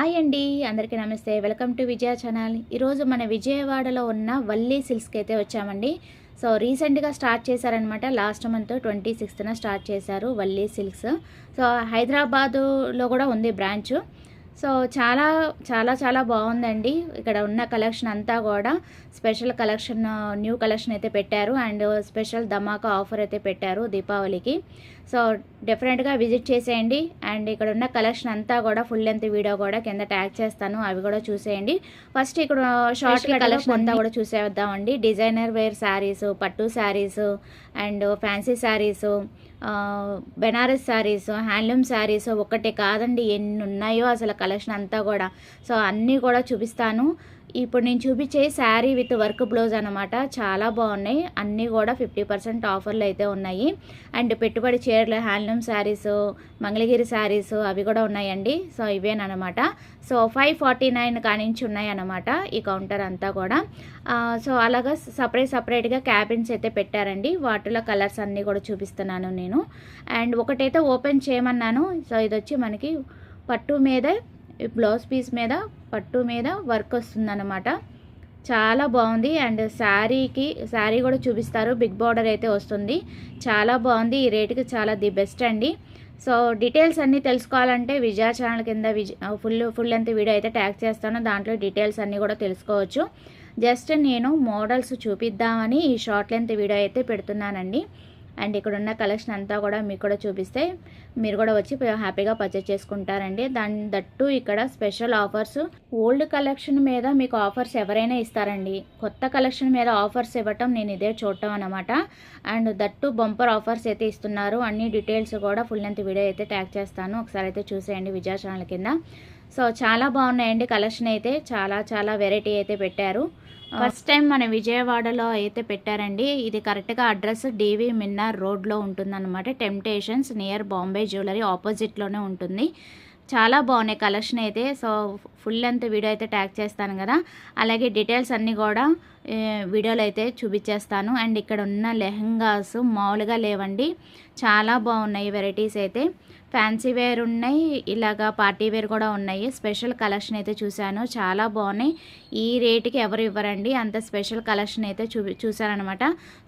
Hi అండి, అందరికీ నమస్తే. Welcome to Vijaya channel. ఈరోజు మన విజయవాడలో ఉన్న వల్లి సిల్క్స్కి అయితే వచ్చామండి. సో రీసెంట్గా స్టార్ట్ చేశారనమాట. లాస్ట్ మంత్ 26న స్టార్ట్ చేశారు వల్లి సిల్క్స్. సో హైదరాబాదులో కూడా ఉంది బ్రాంచ్. సో చాలా చాలా చాలా బాగుందండి. ఇక్కడ ఉన్న కలెక్షన్ అంతా కూడా స్పెషల్ కలెక్షన్, న్యూ కలెక్షన్ అయితే పెట్టారు. అండ్ స్పెషల్ ధమాకా ఆఫర్ అయితే పెట్టారు దీపావళికి. సో డెఫినెట్గా విజిట్ చేసేయండి. అండ్ ఇక్కడ ఉన్న కలెక్షన్ అంతా కూడా ఫుల్ లెంత్ వీడియో కూడా కింద ట్యాగ్ చేస్తాను, అవి కూడా చూసేయండి. ఫస్ట్ ఇక్కడ షార్ట్ కలెక్షన్ అంతా కూడా చూసేద్దామండి. డిజైనర్ వేర్ శారీస్, పట్టు sarees and fancy sarees, Banaras sarees, handloom sarees ఒకటే కాదండి, ఎన్ని ఉన్నాయో అసలు కలెక్షన్ అంతా కూడా. సో అన్నీ కూడా చూపిస్తాను. ఇప్పుడు నేను చూపించే శారీ విత్ వర్క్ బ్లౌజ్ అనమాట. చాలా బాగున్నాయి. అన్నీ కూడా 50% ఆఫర్లు అయితే ఉన్నాయి. అండ్ పెట్టుబడి చీరలు, హ్యాండ్లూమ్ శారీస్, మంగళగిరి శారీస్ అవి కూడా ఉన్నాయండి. సో ఇవేనమాట. సో 549 కానించి ఉన్నాయన్నమాట ఈ కౌంటర్ అంతా కూడా. సో అలాగా సపరేట్గా క్యాబిన్స్ అయితే పెట్టారండి. వాటిలో కలర్స్ అన్నీ కూడా చూపిస్తున్నాను నేను. అండ్ ఒకటైతే ఓపెన్ చేయమన్నాను. సో ఇది వచ్చి మనకి పట్టు మీద, బ్లౌజ్ పీస్ మీద పట్టు మీద వర్క్ వస్తుందన్నమాట. చాలా బాగుంది. అండ్ శారీ కూడా చూపిస్తారు. బిగ్ బార్డర్ అయితే వస్తుంది. చాలా బాగుంది. ఈ రేటుకి చాలా ది బెస్ట్ అండి. సో డీటెయిల్స్ అన్నీ తెలుసుకోవాలంటే విజయ ఛానల్ కింద ఫుల్ లెంత్ వీడియో అయితే ట్యాగ్ చేస్తాను. దాంట్లో డీటెయిల్స్ అన్నీ కూడా తెలుసుకోవచ్చు. జస్ట్ నేను మోడల్స్ చూపిద్దామని ఈ షార్ట్ లెంత్ వీడియో అయితే పెడుతున్నానండి. అండ్ ఇక్కడ ఉన్న కలెక్షన్ అంతా కూడా మీకు కూడా చూపిస్తే మీరు కూడా వచ్చి హ్యాపీగా పర్చేస్ చేసుకుంటారండి. దట్టు ఇక్కడ స్పెషల్ ఆఫర్స్. ఓల్డ్ కలెక్షన్ మీద మీకు ఆఫర్స్ ఎవరైనా ఇస్తారండి. కొత్త కలెక్షన్ మీద ఆఫర్స్ ఇవ్వటం నేను ఇదే చూడటం అనమాట. అండ్ దట్టు బంపర్ ఆఫర్స్ అయితే ఇస్తున్నారు. అన్ని డీటెయిల్స్ కూడా ఫుల్ లెంత్ వీడియో అయితే ట్యాగ్ చేస్తాను, ఒకసారి అయితే చూసేయండి విజయ ఛానల్ కింద. సో చాలా బాగున్నాయండి కలెక్షన్ అయితే. చాలా చాలా వెరైటీ అయితే పెట్టారు. ఫస్ట్ టైం మన విజయవాడలో అయితే పెట్టారండి. ఇది కరెక్ట్గా అడ్రస్ డివి మిన్నార్ రోడ్లో ఉంటుందన్నమాట. టెంప్టేషన్స్ నియర్ బాంబే జ్యువెలరీ ఆపోజిట్లోనే ఉంటుంది. చాలా బాగున్నాయి కలెక్షన్ అయితే. సో ఫుల్ లెంత్ వీడియో అయితే ట్యాగ్ చేస్తాను కదా, అలాగే డీటెయిల్స్ అన్నీ కూడా వీడియోలో అయితే చూపించేస్తాను. అండ్ ఇక్కడ ఉన్న లెహంగాస్ మామూలుగా లేవండి, చాలా బాగున్నాయి వెరైటీస్ అయితే. ఫ్యాన్సీ వేర్ ఉన్నాయి, ఇలాగా పార్టీ వేర్ కూడా ఉన్నాయి. స్పెషల్ కలెక్షన్ అయితే చూశాను, చాలా బాగున్నాయి. ఈ రేటుకి ఎవరు ఇవ్వరండి, అంత స్పెషల్ కలెక్షన్ అయితే చూశానమాట.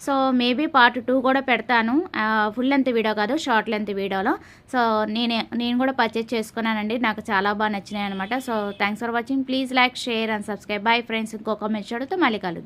సో మేబీ పార్ట్ 2 కూడా పెడతాను. ఫుల్ లెంత్ వీడియో కాదు, షార్ట్ లెంత్ వీడియోలో. సో నేను కూడా పర్చేస్ చేసుకున్నానండి, నాకు చాలా బాగా నచ్చినాయి అనమాట. So thanks for watching. Please like, share and subscribe. Bye friends. ఇంకొక మెచ్చడుతో మళ్ళీ కలుద్దాం.